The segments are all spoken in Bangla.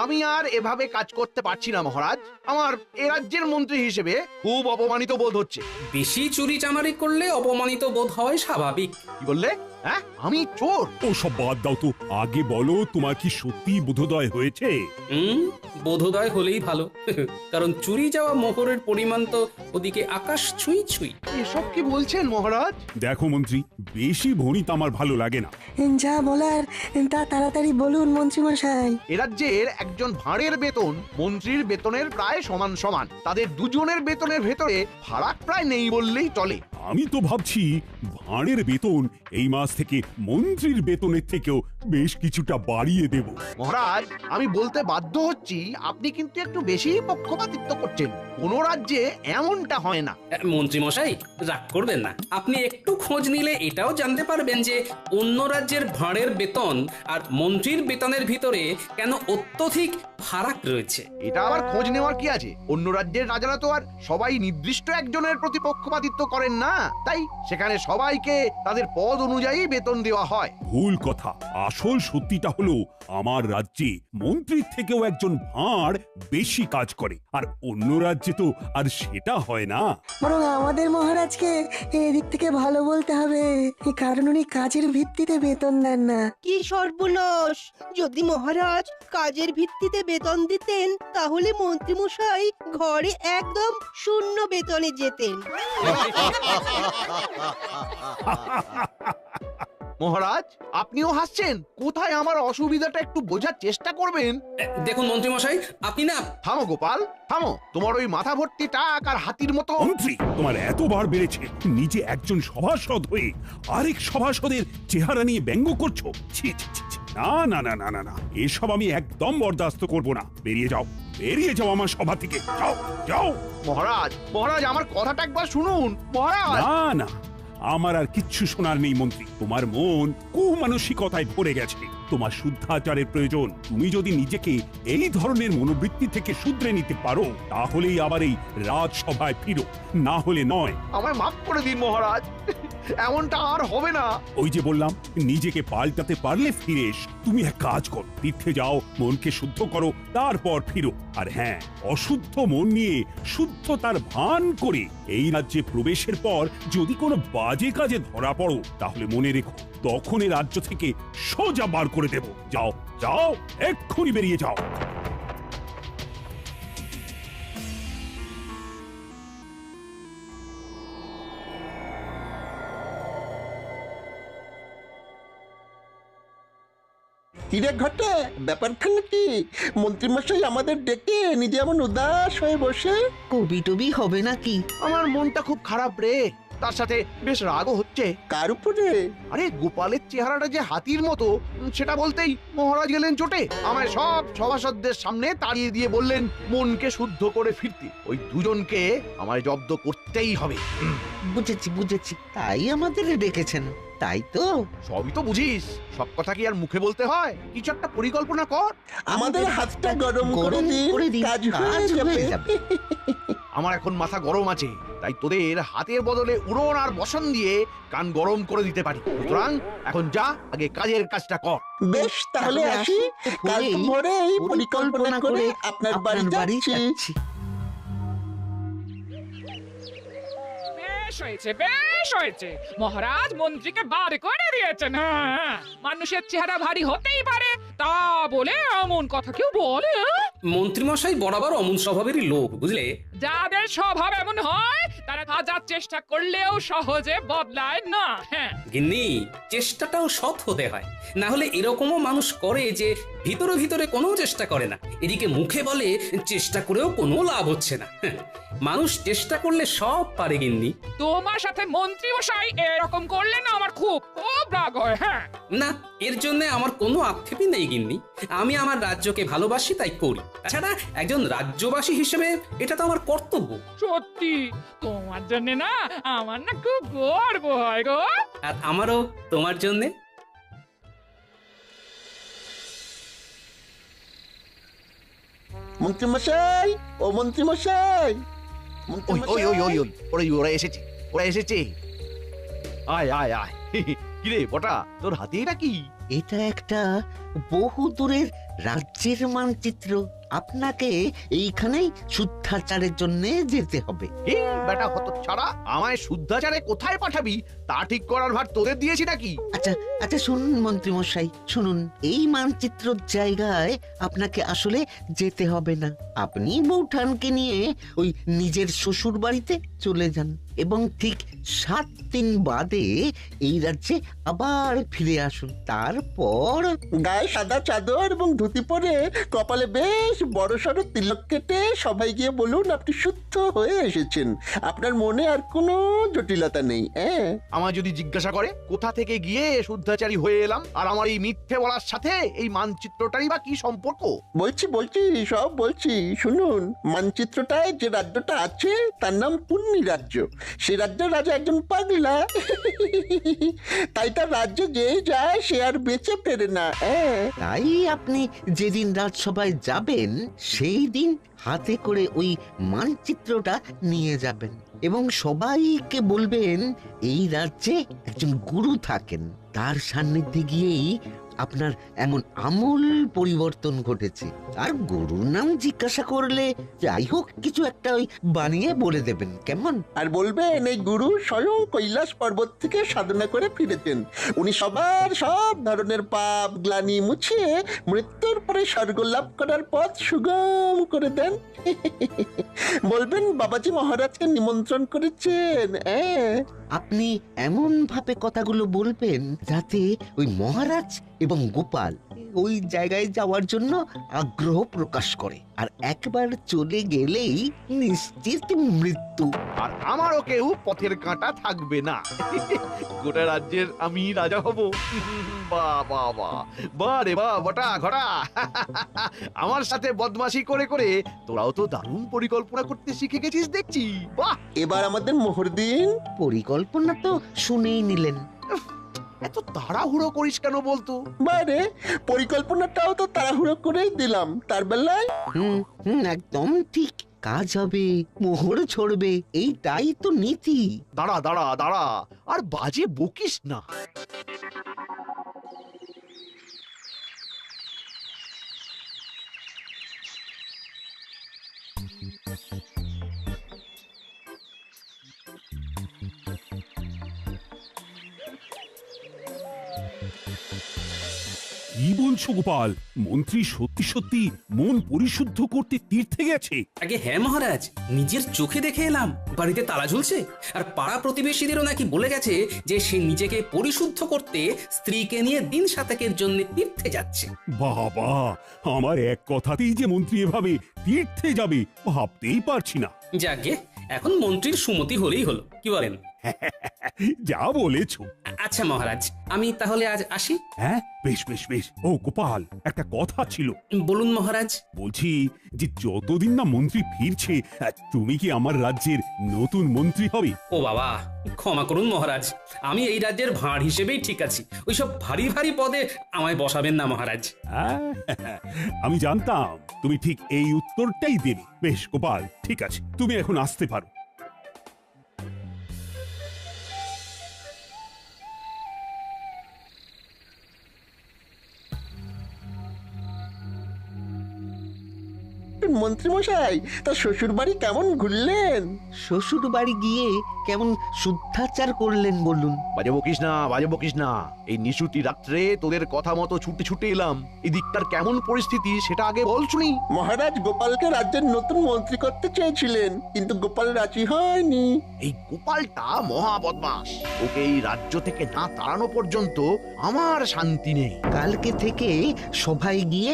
আমি আর এভাবে কাজ করতে পারছি না মহারাজ। আমার এ রাজ্যের মন্ত্রী হিসেবে খুব অপমানিত বোধ হচ্ছে। বেশি চুরি চামারি করলে অপমানিত বোধ হয় স্বাভাবিক। কি বললে? হ্যাঁ, আমি চোর? ও সব বাদ দাও তো, আগে বলো তোমার কি সত্যি বোধোদয় হয়েছে? বোধোদয় হলেই ভালো। কারণ চুরি যাওয়া মোহরের পরিমাণ তো ওদিকে আকাশ ছুঁই ছুঁই। এসব কি বলছেন মহারাজ? দেখো মন্ত্রী, বেশি ভণিত আমার ভালো লাগে না। যা বলার তা তাড়াতাড়ি বলুন মন্ত্রীমশাই। এ রাজ্যের একজন ভাঁড়ের বেতন মন্ত্রীর বেতনের প্রায় সমান সমান। তাদের দুজনের বেতনের ভেতরে ফারাক প্রায় নেই বললেই চলে। আমি তো ভাবছি ভাঁড়ের বেতন এই মাস থেকে মন্ত্রীর বেতনের থেকেও বেশ কিছুটা বাড়িয়ে দেব। মহারাজ, আমি বলতে বাধ্য হচ্ছি, আপনি কিন্তু একটু বেশি পক্ষপাতিত্ব করছেন। কোন রাজ্যে এমনটা হয় না। মন্ত্রী মশাই, রাগ করবেন না। আপনি একটু খোঁজ নিলে এটাও জানতে পারবেন যে অন্য রাজ্যের ভাঁড়ের বেতন আর মন্ত্রীর বেতনের ভিতরে কেন অত্যধিক ফারাক রয়েছে। এটা আবার খোঁজ নেওয়ার কি আছে? অন্য রাজ্যের রাজারা তো আর সবাই নির্দিষ্ট একজনের প্রতি পক্ষপাতিত্ব করেন না, তাই সেখানে সবাইকে তাদের পদ অনুযায়ী বেতন দেওয়া হয়। ভুল কথা। আসল সত্যিটা হলো আমার রাজ্যে মন্ত্রীর থেকেও একজন ভাঁড় বেশি কাজ করে, আর অন্য রাজ্যে তো আর সেটা হয় না। বরং আমাদের মহারাজকে এদিক থেকে ভালো বলতে হবে, কারণ উনি কাজের ভিত্তিতে বেতন দেন না। কি সর্বনাশ! যদি মহারাজ কাজের ভিত্তিতে বেতন দিতেন তাহলে মন্ত্রীমশাই ঘরে একদম শূন্য বেতনে যেতেন। মহারাজ, আপনিও হাসছেন? কোথায় আমার অসুবিধাটা একটু বোঝার চেষ্টা করবেন। দেখুন মন্ত্রী মশাই, আপনি না। থামো গোপাল, থামো। তোমার ওই মাথা ভর্তি টাক আর হাতির মতো। মন্ত্রী, তোমার এতবার বেড়েছে, নিজে একজন সভাসদ হয়ে আরেক সভাসদের চেহারা নিয়ে ব্যঙ্গ করছো। ছি ছি ছি ছি। না না না না না না, এসব আমি একদম বরদাস্ত করব না। বেরিয়ে যাও, বেরিয়ে যাও আমার সভা থেকে। যাও যাও। মহারাজ, মহারাজ, আমার কথাটা একবার শুনুন। মহারাজ, না না, আমার আর কিচ্ছু শোনার নেই মন্ত্রী। তোমার মন কুমানসিকতায় ভরে গেছে। তোমার শুদ্ধাচারের প্রয়োজন। তুমি যদি নিজেকে এই ধরনের মনোবৃত্তি থেকে শুধরে নিতে পারো, তাহলেই আবার এই রাজসভায় ফিরো, না হলে নয়। আমায় মাফ করে দিন মহারাজ, এমনটা আর হবে না। ওই যে বললাম, নিজেকে পাল্টাতে পারলে ফিরে এসো। তুমি এক কাজ করো, তীর্থে যাও, মনকে শুদ্ধ করো, তারপর ফিরো। আর হ্যাঁ, অশুদ্ধ মন নিয়ে শুদ্ধতার ভান করে এই রাজ্যে প্রবেশের পর যদি কোনো বাজে কাজে ধরা পড়ো, তাহলে মনে রেখো, তখন এই রাজ্য থেকে সোজা বার করে দেব। যাও যাও, এক্ষুনি বেরিয়ে যাও। হিরে ঘটে, ব্যাপারখানা কি? মন্ত্রীমশাই আমাদের ডেকে নিজে এমন উদাস হয়ে বসে। কবি টবি হবে নাকি? আমার মনটা খুব খারাপ রে, তার সাথে বেশ রাগও হচ্ছে। কার উপরে? আরে গোপালের চেহারাটা যে হাতির মতো, সেটা বলতেই মহারাজ গেলেন চোটে। আমায় সব সভাসদদের সামনে তাড়িয়ে দিয়ে বললেন মনকে শুদ্ধ করে ফিরতে। ওই দুজনকে আমায় জব্দ করতেই হবে। বুঝেছি বুঝেছি, তাই আমাদের ডেকেছেন, তাই তো? সবই তো বুঝিস, সব কথা কি আর মুখে বলতে হয়? কিছু একটা পরিকল্পনা কর। আমাদের হাতটা গরম করে দিন, কাজ হয়ে যাবে। আমার এখন মাথা গরম আছে, তাই তোদের হাতের বদলে উড়ন আর বসন দিয়ে কান গরম করে দিতে পারি। সুতরাং এখন যা, আগে কাজের কাজটা কর। বেশ, তাহলে আসি। কাল ভোরে এই পরিকল্পনা করে আপনার বাড়ি যাচ্ছি। বেশ হয়েছে, বেশ হয়েছে। মহারাজ মন্ত্রীকে বার করে দিয়েছেন। হ্যাঁ, মানুষের চেহারা ভারী হতেই পারে, তা বলে এমন কথা কেউ বলে? মন্ত্রী মশাই বরাবর অমন স্বভাবেরই লোক, বুঝলে। যাদের স্বভাব এমন হয় তারা হাজার চেষ্টা করলেও সহজে বদলায় না। হ্যাঁ, গিন্নি, চেষ্টাটাও সৎ হতে হয়, না হলে এরকমও মানুষ করে যে ভিতরে ভিতরে কোনো চেষ্টা করে না, এদিকে মুখে বলে চেষ্টা করেও কোনো লাভ হচ্ছে না। মানুষ চেষ্টা করলে সব পারে গিন্নি। তোমার সাথে মন্ত্রী মশাই এরকম করলে না আমার খুব খুব রাগ হয়। হ্যাঁ না, এর জন্য আমার কোনো আক্ষেপই নেই গিন্নি। আমি আমার রাজ্যকে ভালোবাসি, তাই করি। তাছাড়া একজন রাজ্যবাসী হিসেবে এটা তো আমার কর্তব্য। সত্যি, তোমার জন্য না আমার না খুব গর্ব হয় গো। আর আমারও তোমার জন্যে। মন্ত্রীমশাই, ও মন্ত্রীমশাই, ওই ওই ওই ওই ওই ওরা এসেছে, ওরা এসেছে। আয় আয় আয়। কিরে বটা, তোর হাতে এটা কি? এটা একটা বহু দূরের রাজ্যের মানচিত্র। আপনাকে এইখানেই শুদ্ধাচারের জন্য যেতে হবে। এই বেটা হতচ্ছাড়া, আমায় শুদ্ধাচারে কোথায় পাঠাবি তা ঠিক করার ভার তোদের দিয়েছি নাকি? আচ্ছা আচ্ছা, শুনুন মন্ত্রী মশাই, শুনুন। এই মানচিত্রর জায়গায় আপনাকে আসলে যেতে হবে না। আপনি বৌঠানকে নিয়ে ওই নিজের শ্বশুর বাড়িতে চলে যান এবং ঠিক 7 দিন বাদে এই রাজ্যে আবার ফিরে আসুন। তারপর গায়ে সাদা চাদর এবং ধুতি পরে কপালে বেশ বড় সড়ো তিলক কেটে সবাই গিয়ে বলুন আপনি শুদ্ধ হয়ে এসেছেন। আপনার মনে আর কোনো জটিলতা নেই। আমায় যদি জিজ্ঞাসা করে কোথা থেকে গিয়ে শুদ্ধাচারী হয়ে এলাম, আর আমার এই মিথ্যে বলার সাথে এই মানচিত্রটারই বা কি সম্পর্ক? বলছি সব বলছি, শুনুন। মানচিত্রটায় যে রাজ্যটা আছে তার নাম পুণ্যি রাজ্য। সে রাজ্যের রাজা একজন পাগলা, তাই তার রাজ্যে যে যায় সে আর বেঁচে ফেরে না। তাই আপনি যেদিন রাজসভায় যাবেন সেই দিন হাতে করে ওই মানচিত্রটা নিয়ে যাবেন এবং সবাইকে বলবেন এই রাজ্যে একজন গুরু থাকেন, তার সান্নিধ্যে গিয়েই আপনার এমন আমূল পরিবর্তন ঘটেছে। আর গুরুর নাম জিজ্ঞাসা করলে যাই হোক কিছু একটা ওই বানিয়ে বলে দেবেন, কেমন? আর বলবেন এই গুরু স্বয়ং কৈলাস পর্বত থেকে সাধনা করে ফিরেছেন। উনি সবার সব ধরনের পাপ গ্লানি মুছিয়ে মৃত্যুর পরে স্বর্গ লাভ করার পথ সুগম করে দেন। বলবেন বাবাজি মহারাজকে নিমন্ত্রণ করেছেন। আপনি এমন ভাবে কথাগুলো বলবেন যাতে ওই মহারাজ এবং গোপাল ওই জায়গায় যাওয়ার জন্য আগ্রহ প্রকাশ করে, আর একবার চলে গেলেই নিশ্চিত মৃত্যু। আর আমারও কেউ পথের কাঁটা থাকবে না। গোটা রাজ্যের আমি রাজা হব। বাহ বাহ বাহ, বাহ রে বাহ বটা ঘটা। আমার সাথে বদমাশি করে করে তোরাও তো দারুণ পরিকল্পনা করতে শিখে গেছিস দেখছি। বাহ, এবার আমাদের মোহর দিন। পরিকল্পনা তো শুনেই নিলেন। এত তাড়াহুড়ো করিস কেন বলতো? বাইরে পরিকল্পনাটাও তো তাড়াহুড়ো করেই দিলাম। তার বেলায় একদম ঠিক। কাজ হবে, মোহর ছড়বে, এইটাই তো নীতি। দাঁড়া দাঁড়া দাঁড়া, আর বাজে বকিস না। কি বলছো গোপাল? মন্ত্রী সত্যি সত্যি মন পরিশুদ্ধ করতে তীর্থে গেছে? আগে হ্যাঁ মহারাজ, নিজের চোখে দেখে এলাম। বাড়িতে তালা ঝুলছে, আর পাড়া প্রতিবেশীদেরও নাকি বলে গেছে যে সে নিজেকে পরিশুদ্ধ করতে স্ত্রীকে নিয়ে দিন সাতেকের জন্য তীর্থে যাচ্ছে। বাবা, আমার এক কথাতেই যে মন্ত্রী এভাবে তীর্থে যাবে ভাবতেই পারছি না। যাকে এখন মন্ত্রীর সুমতি হলেই হলো, কি বলেন? যা বলেছ। আচ্ছা মহারাজ, আমি তাহলে আজ আসি। হ্যাঁ, বেশ বেশ বেশ। ও গোপাল, একটা কথা ছিল। বলুন মহারাজ। বলছি যে যতদিন না মন্ত্রী ফিরছে তুমি কি আমার রাজ্যের নতুন মন্ত্রী হবে? ও বাবা, ক্ষমা করুন মহারাজ, আমি এই রাজ্যের ভাঁড় হিসেবেই ঠিক আছি। ওইসব ভারী ভারী পদে আমায় বসাবেন না মহারাজ। আমি জানতাম তুমি ঠিক এই উত্তরটাই দেবে। বেশ গোপাল, ঠিক আছে, তুমি এখন আসতে পারো। মন্ত্রী মশাই, তার শ্বশুর বাড়ি কেমন ঘুরলেন? শ্বশুর বাড়ি গিয়ে কেমন শুদ্ধাচার করলেন বলুন? বাজে বকিস না, বাজে বকিস না। এই নিশুতি রাত্রে তোদের কথা মতো ছুটে ছুটে এলাম। এদিকটার কেমন পরিস্থিতি সেটা আগে বল শুনি। মহারাজ গোপালকে রাজ্যের নতুন মন্ত্রী করতে চেয়েছিলেন, কিন্তু গোপাল রাজি হয়নি। এই গোপালটা মহা বদমাস। ওকে এই রাজ্য থেকে না তাড়ানো পর্যন্ত আমার শান্তি নেই। কালকে থেকে সবাই গিয়ে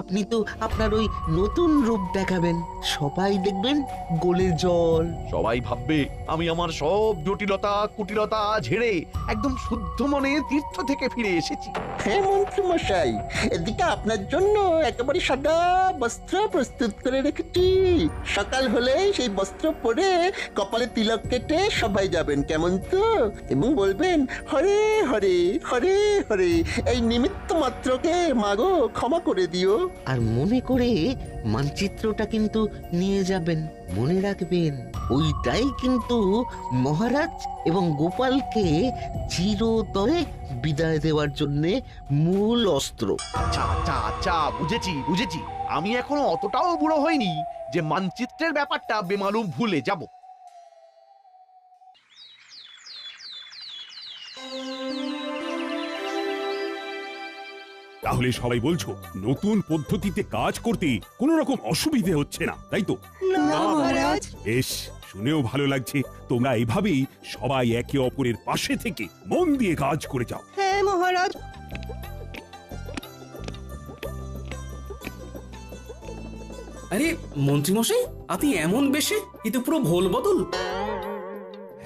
আপনি তো আপনার ওই নতুন রূপ দেখাবেন, সবাই দেখবেন গোলে জল। সবাই ভাববে আমি আমার সব জটিলতা কুটিলতা ঝেড়ে একদম শুদ্ধ মনে তীর্থ থেকে ফিরে এসেছি। হ্যাঁ মন্ত্রী মশাই, এদিকে আপনার জন্য একেবারে সাদা বস্ত্র প্রস্তুত করে রেখেছি। সকাল হলে সেই বস্ত্র পরে কপালে তিলক কেটে সবাই যাবেন, কেমন তো? এবং বলবেন হরে হরে হরে হরে। এই নিমিত্ত মাত্রকে মাগো ক্ষমা করে দিও। আর মনে করে মানচিত্রটা কিন্তু নিয়ে যাবেন। মনে রাখবেন, ওইটাই কিন্তু মহারাজ এবং গোপালকে চিরতরে বিদায় দেওয়ার জন্যে মূল অস্ত্র। আচ্ছা আচ্ছা আচ্ছা, বুঝেছি বুঝেছি। আমি এখনো অতটাও বুড়ো হইনি যে মানচিত্রের ব্যাপারটা বেমালুম ভুলে যাব। তাহলে সবাই বলছো নতুন পদ্ধতিতে কাজ করতে কোনো রকম অসুবিধে হচ্ছে না, তাই তো? না মহারাজ। বেশ, শুনেও ভালো লাগছে। তোমরা এভাবেই সবাই একে অপরের পাশে থেকে মন দিয়ে কাজ করে যাও। হ্যাঁ মহারাজ। আরে মন্ত্রীমশাই, আপনি এমন বেশে, এ তো পুরো ভোল বদল।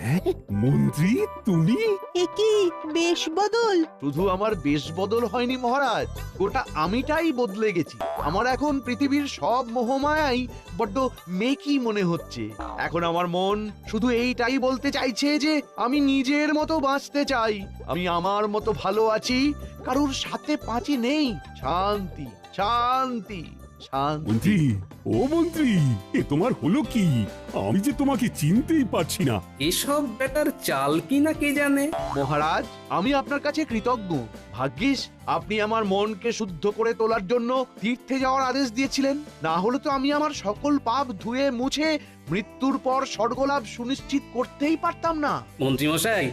হ্যাঁ মন্ত্রী, তুমি? এ কি বেশ বদল? শুধু আমার বেশ বদল হয়নি মহারাজ, গোটা আমিটাই বদলে গেছি। আমার এখন পৃথিবীর সব মোহমায়াই বড্ড মেকি মনে হচ্ছে। এখন আমার মন শুধু এইটাই বলতে চাইছে যে আমি নিজের মতো বাঁচতে চাই, আমি আমার মতো ভালো আছি, কারোর সাথে পাঁচি নেই। শান্তি শান্তি শান্তি। মন্ত্রী, ও মন্ত্রী, এ তোমার হলো কি? আমি যে তোমাকে চিনতেই পারছি না। এসব ব্যাটার চাল কি না কে জানে। মহারাজ, আমি আপনার কাছে কৃতজ্ঞ। ভাগ্যিস আপনি আমার মনকে শুদ্ধ করে তোলার জন্য তীর্থে যাওয়ার আদেশ দিয়েছিলেন, না হলে তো আমি আমার সকল পাপ ধুয়ে মুছে মৃত্যুর পর স্বর্গলাভ সুনিশ্চিত করতেই পারতাম না। মন্ত্রীমশাই,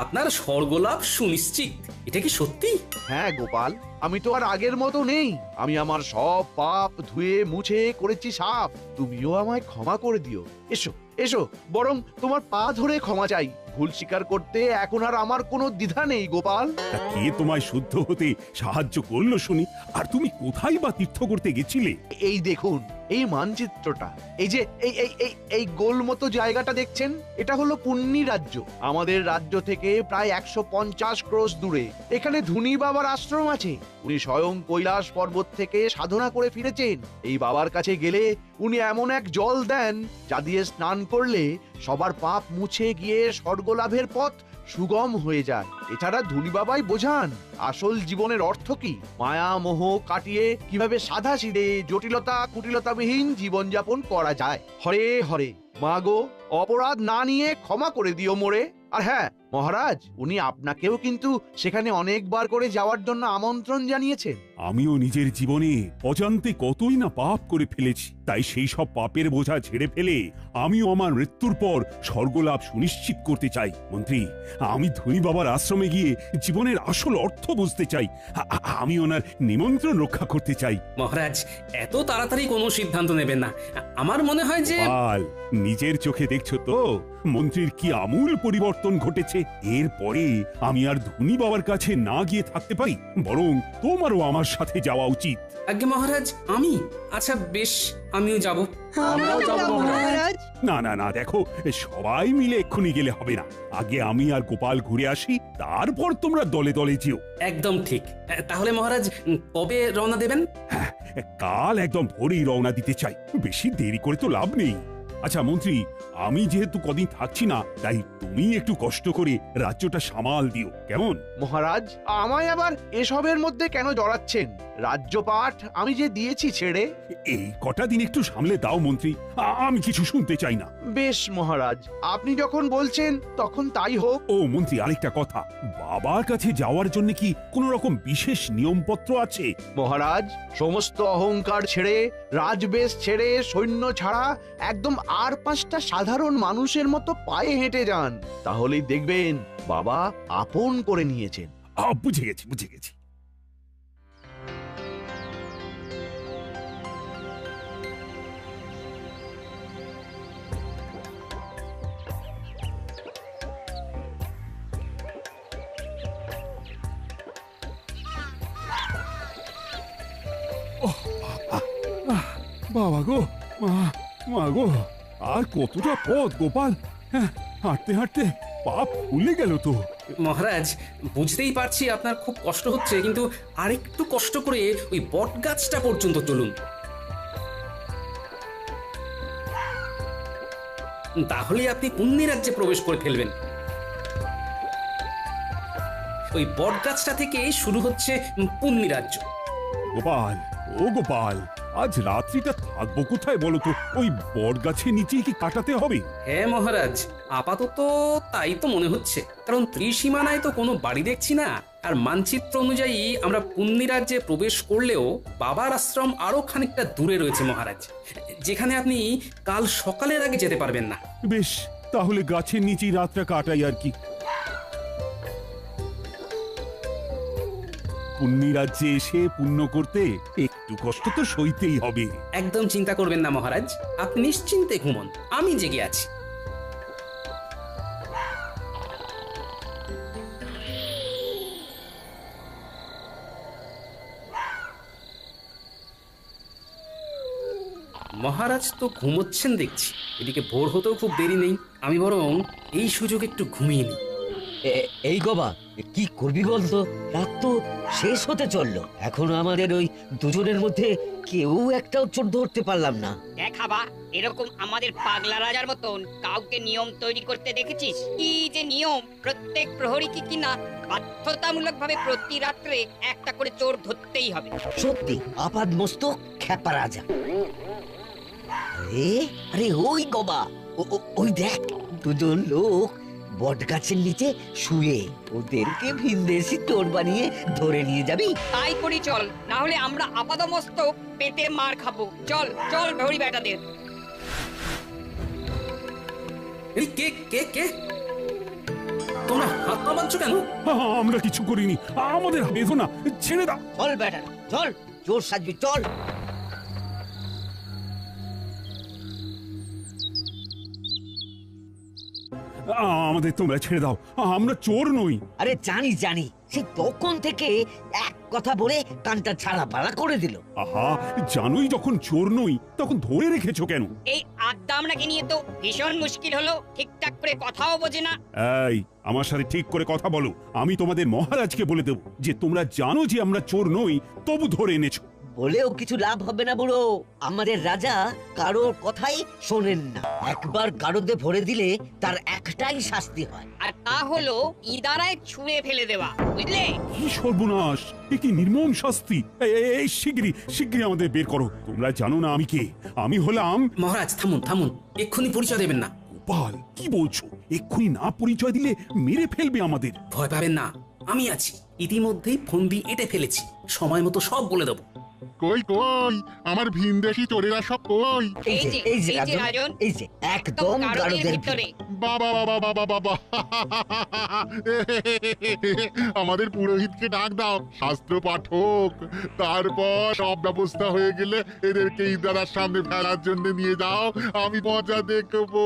আপনার স্বর্গলাভ সুনিশ্চিত, এটা কি সত্যি? হ্যাঁ গোপাল, আমি তো আর আগের মতো নেই। আমি আমার সব পাপ ধুয়ে মুছে করেছি সাফ। তুমিও আমায় ক্ষমা করে দিও। এসো এসো, বরং তোমার পা ধরে ক্ষমা চাই। ভুল স্বীকার করতে এখন আর আমার কোনো দ্বিধা নেই গোপাল। তা কে তোমায় শুদ্ধ হতে সাহায্য করলো শুনি? আর তুমি কোথায় বা তীর্থ করতে গেছিলে? এই দেখুন এই মানচিত্রটা, এই যে এই এই এই এই গোল মতো জায়গাটা দেখছেন, এটা হলো পুণ্যি রাজ্য। আমাদের রাজ্য থেকে প্রায় 150 ক্রোশ দূরে এখানে ধুনি বাবার আশ্রম আছে। উনি স্বয়ং কৈলাস পর্বত থেকে সাধনা করে ফিরেছেন। এই বাবার কাছে গেলে উনি এমন এক জল দেন যা দিয়ে স্নান করলে সবার পাপ মুছে গিয়ে স্বর্গলাভের পথ সুগম হয়ে যায়। এছাড়া ধুনি বাবাই বোঝান আসল জীবনের অর্থ কি, মায়া মোহ কাটিয়ে কিভাবে সাদা সিধে জটিলতা কুটিলতাবিহীন জীবনযাপন করা যায়। হরে হরে, মা গো, অপরাধ না নিয়ে ক্ষমা করে দিও মোরে। আর হ্যাঁ মহারাজ, উনি আপনাকেও কিন্তু সেখানে অনেকবার করে যাওয়ার জন্য আমন্ত্রণ জানিয়েছেন। আমিও নিজের জীবনে অজান্তে কতই না পাপ করে ফেলেছি, তাই সেই সব পাপের বোঝা ঝেড়ে ফেলে আমিও আমার মৃত্যুর পর স্বর্গলাভ সুনিশ্চিত করতে চাই। মন্ত্রী, আমি ধনী বাবার আশ্রমে গিয়ে জীবনের আসল অর্থ বুঝতে চাই। আমি ওনার নিমন্ত্রণ রক্ষা করতে চাই। মহারাজ, এত তাড়াতাড়ি কোনো সিদ্ধান্ত নেবেন না। আমার মনে হয় যে পাল, নিজের চোখে দেখছো তো মন্ত্রীর কি আমূল পরিবর্তন ঘটেছে। এরপরে আমি আর ধনী বাবার কাছে না গিয়ে থাকতে পারি, বরং তোমারও আমার সাথে যাওয়া উচিত। আজ্ঞে মহারাজ, আমি? আচ্ছা বেশ, আমিও যাব। আমরাও যাব মহারাজ। না না না, দেখো, সবাই মিলে এক্ষুনি গেলে হবে না। আগে আমি আর গোপাল ঘুরে আসি, তারপর তোমরা দলে দলে যেও। একদম ঠিক। তাহলে মহারাজ, কবে রওনা দেবেন? হ্যাঁ, কাল একদম ভোরেই রওনা দিতে চাই, বেশি দেরি করে তো লাভ নেই। আচ্ছা মন্ত্রী, আমি যেহেতু কদিন থাকছি না, তাই তুমি একটু কষ্ট করে রাজ্যটা সামাল দিও, কেমন? মহারাজ, আমায় আবার এসবের মধ্যে কেন জড়াচ্ছেন? রাজ্যপাঠ আমি যে দিয়েছি ছেড়ে। এই কটা দিন একটু সামলে দাও মন্ত্রী, আমি কিছু শুনতে চাই না। বেশ মহারাজ, আপনি যখন বলছেন তখন তাই হোক। ও মন্ত্রী, আরেকটা কথা, বাবার কাছে যাওয়ার জন্য কি কোনো রকম বিশেষ নিয়মপত্র আছে? মহারাজ, সমস্ত অহংকার ছেড়ে, রাজবেশ ছেড়ে, সৈন্য ছাড়া একদম আর 5টা সাধারণ মানুষের মতো পায়ে হেঁটে যান, তাহলেই দেখবেন বাবা আপন করে নিয়েছেন। বুঝে গেছি বুঝে গেছি। বাবা গো, মা গো, আর কতটা পথ গোপাল। হ্যাঁ, হাঁটতে হাঁটতে পা ফুলে গেল তো। মহারাজ, বুঝতেই পারছি আপনার খুব কষ্ট হচ্ছে, কিন্তু আরেকটু কষ্ট করে ওই বট গাছটা পর্যন্ত চলুন, তাহলে আপনি পুণ্যি রাজ্যে প্রবেশ করে ফেলবেন। ওই বট গাছটা থেকে শুরু হচ্ছে পুণ্যি রাজ্য। গোপাল, ও গোপাল, আজ রাত্রিটা থাকবো কোথায় বলো তো? ওই বট গাছের নিচেই কি কাটাতে হবে? হ্যাঁ মহারাজ, আপাতত তাই তো মনে হচ্ছে, কারণ ত্রিসীমানায় তো কোনো বাড়ি দেখছি না। আর মানচিত্র অনুযায়ী আমরা পুণ্যি রাজ্যে প্রবেশ করলেও বাবার আশ্রম আরো খানিকটা দূরে রয়েছে মহারাজ, যেখানে আপনি কাল সকালের আগে যেতে পারবেন না। বেশ, তাহলে গাছের নিচেই রাতটা কাটাই আর কি। পুণ্যি রাজ্যে এসে পুণ্য করতে একটু কষ্ট তো সইতেই হবে। একদম চিন্তা করবেন না মহারাজ, আপনি নিশ্চিন্তে ঘুমন, আমি জেগে আছি। মহারাজ তো ঘুমোচ্ছেন দেখছি, এদিকে ভোর হতেও খুব দেরি নেই, আমি বরং এই সুযোগ একটু ঘুমিয়ে নিই। এই গবা, কি করবি বলতো? রাত তো শেষ হতে চললো, এখনো আমাদের ওই দুজনের মধ্যে কেউ একটাও চোর ধরতে পারলাম না। দেখাবা, এরকম আমাদের পাগলা রাজার মতন কাউকে নিয়ম তৈরি করতে দেখেছিস? কি যে নিয়ম, প্রত্যেক প্রহরীকে কিনা বাধ্যতামূলক ভাবে প্রতি রাত্রে একটা করে চোর ধরতেই হবে। সত্যি আপাদ মস্তক খ্যাপা রাজা। আরে আরে ওই গবা, ওই দেখ, দুজন লোক বট গাছের নিচে শুয়ে, ওদেরকে ভিনদেশি চোর বানিয়ে ধরে নিয়ে যাবি? তাই করি চল, না হলে আমরা আপাদমস্তক পেটে মার খাবো। চল চল ভৌরি বেটাদের। এই কে কে কে তোমরা হাত পা বাঁধছো কেন? আমরা কিছু করিনি, আমাদের বেঁধো না, ছেড়ে দাও। চল বেটা, চল, চোর সাজবি, চল। আমাদের তোমরা ছেড়ে দাও, আমরা চোর নই। আরে জানি জানি, সে তখন থেকে এক কথা বলে কানটা ছাড়া পালা করে দিল। আহা, জানোই যখন চোর নই তখন ধরে রেখেছো কেন? এই আড্ডা আমরাকে নিয়ে তো ভীষণ মুশকিল হলো, ঠিকঠাক করে কথাও বোঝে না। এই, আমার সাথে ঠিক করে কথা বলো। আমি তোমাদের মহারাজকে বলে দেব যে তোমরা জানো যে আমরা চোর নই, তবু ধরে এনেছো। বলেও কিছু লাভ হবে না বুড়ো, আমাদের রাজা কারোর কথাই শোনেন না। একবার গারদে ভরে দিলে তার একটাই শাস্তি হয়, আর তা হলো ইদারায় ছুঁড়ে ফেলে দেওয়া, বুঝলে? কি সর্বনাশ, এ কি নির্মম শাস্তি! এই শিগগিরই শিগগিরই আমাদের বের করো। তোমরা জানো না আমি কে? আমি হলাম... মহারাজ থামুন থামুন, এক্ষুনি পরিচয় দেবেন না। গোপাল, কি বলছো? এক্ষুনি না পরিচয় দিলে মেরে ফেলবে আমাদের। ভয় পাবেন না, আমি আছি। ইতিমধ্যেই ফন্দি এঁটে ফেলেছি, সময় মতো সব বলে দেবো। কই কই আমার ভিনদেশি চোরেরা সব কই? এই যে এই যে রাজন, এই যে একদম গারদের ভিতরে। বাবা বাবা বাবা বাবা, আমাদের পুরোহিতকে ডাক দাও, শাস্ত্র পাঠক। তারপর সব ব্যবস্থা হয়ে গেলে এদেরকে ইদারার সামনে ফেলার জন্য নিয়ে যাও, আমি মজা দেখবো।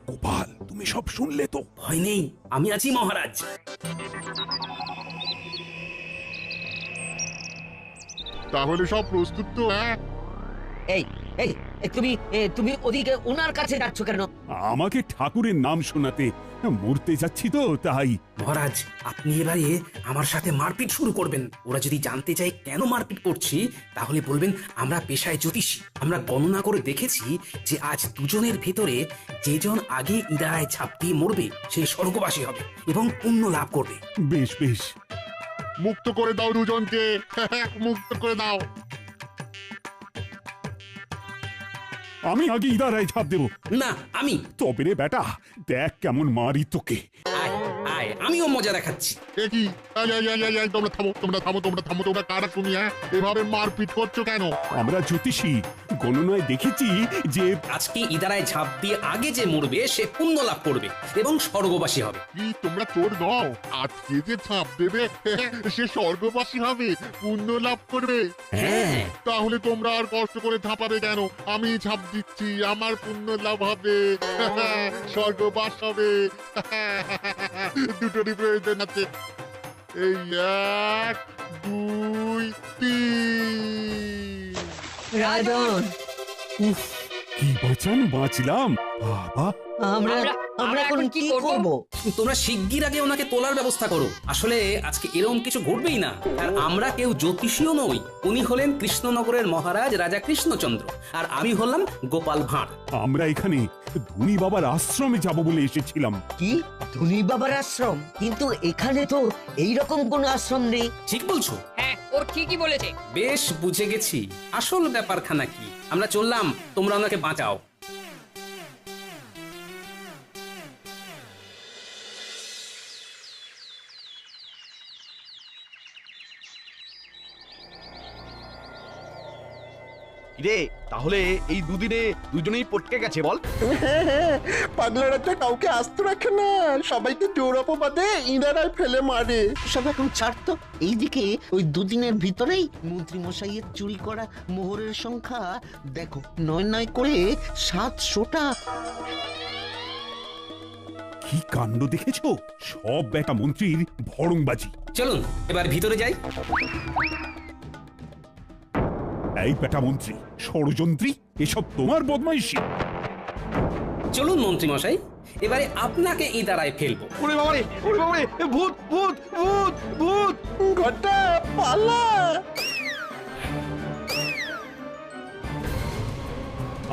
গোপাল, তুমি সব শুনলে তো? ভয় নেই, আমি আছি মহারাজ। তাহলে সব প্রস্তুত তো? হ্যাঁ, এই এই তুমি তুমি ওদিকে ওনার কাছে যাচ্ছ কেন? আমাকে ঠাকুরের নাম শোনাতে। মরতে যাচ্ছি তো তাই। মহারাজ, আপনি এবারে আমার সাথে মারপিট শুরু করবেন। ওরা যদি জানতে চায় কেন মারপিট করছি, তাহলে বলবেন আমরা পেশায় জ্যোতিষী। আমরা গণনা করে দেখেছি যে আজ দুজনের ভেতরে যেজন আগে ইদারায় ঝাঁপ দিয়ে মরবে সে স্বর্গবাসী হবে এবং পুণ্য লাভ করবে। বেশ বেশ, মুক্ত করে দাও দুজনকে, মুক্ত করে দাও। আমি আগে ইদারায় ঝাঁপ দেবো। না, আমি। তবে রে বেটা, দেখ কেমন মারি তোকে। আয় আয়, আমিও মজা দেখাচ্ছি। কি তোমরা থামো, তোমরা থামো, তোমরা থামো, তোমরা কারা তুমি? হ্যাঁ, এভাবে মারপিট করছো কেন? আমরা জ্যোতিষী, গণনায় দেখেছি যে আজকে ইদারায় ঝাঁপ দিয়ে আগে যে মরবে সে পুণ্য লাভ করবে এবং স্বর্গবাসী হবে। কি তোমরা চোর নও? আজকে যে ছাপ দেবে সে স্বর্গবাসী হবে, পুণ্য লাভ করবে। হ্যাঁ, তাহলে তোমরা আর কষ্ট করে ঝাঁপাবে কেন? আমি ঝাঁপ দিচ্ছি, আমার পুণ্য লাভ হবে, স্বর্গবাস হবে। দুটোরই প্রয়োজন আছে। এই 1 2 3। রাজন, উফ, কি বাঁচান বাঁচলাম বাবা। আমরা আমরা এখন কি করব? তোমরা শিগগির আগে ওনাকে তোলার ব্যবস্থা করো। আসলে আজকে এরকম কিছু ঘটবেই না। আর আমরা কেউ জ্যোতিষীও নই। উনি হলেন কৃষ্ণনগরের মহারাজ রাজা কৃষ্ণচন্দ্র, আর আমি হলাম গোপাল ভাঁড়। আমরা এখানে ধনী বাবার আশ্রমে যাব বলে এসেছিলাম। কি ধনী বাবার আশ্রম? কিন্তু এখানে তো এইরকম কোন আশ্রম নেই। ঠিক বলছো? হ্যাঁ ও ঠিকই বলেছে। বেশ বুঝে গেছি আসল ব্যাপারখানা কি। আমরা চললাম, তোমরা ওনাকে বাঁচাও। রে তাহলে এই দুদিনে দুজনেই পটকে গেছে বল? পাগলা রাজা কাউকে আস্ত রাখে না, সবাইকে জোর অপবাদে ইনারাই ফেলে মারে। সব এখন ছাড়তো। এইদিকে ওই দুদিনের ভিতরেই মন্ত্রী মশাইয়ের চুরি করা মোহরের সংখ্যা দেখো, ৯ করে ৭০০টা। কি কাণ্ড দেখেছো? সব বেটা মন্ত্রীর ভড়ংবাজি। চলুন এবার ভিতরে যাই। এই বেটা মন্ত্রী, ষড়যন্ত্রী, এসব তোমার বদমাইশি। চলুন মন্ত্রী মশাই, এবারে আপনাকে ইদারায় ফেলবো। ওরে বাবারে, ওরে বাবারে, ভূত ভূত ভূত ভূত! ঘটা পালা!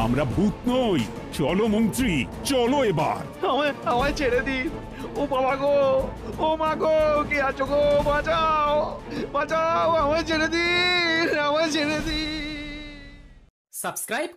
আমরা ভূত নই। চলো মন্ত্রী, চলো এবার। আমায় ছেড়ে দিন। ও বাবা গো, ও মা গো, কে আছো গো? বাঁচাও, বাঁচাও, আমায় ছেড়ে দিন, আমায় ছেড়ে দিন। সাবস্ক্রাইব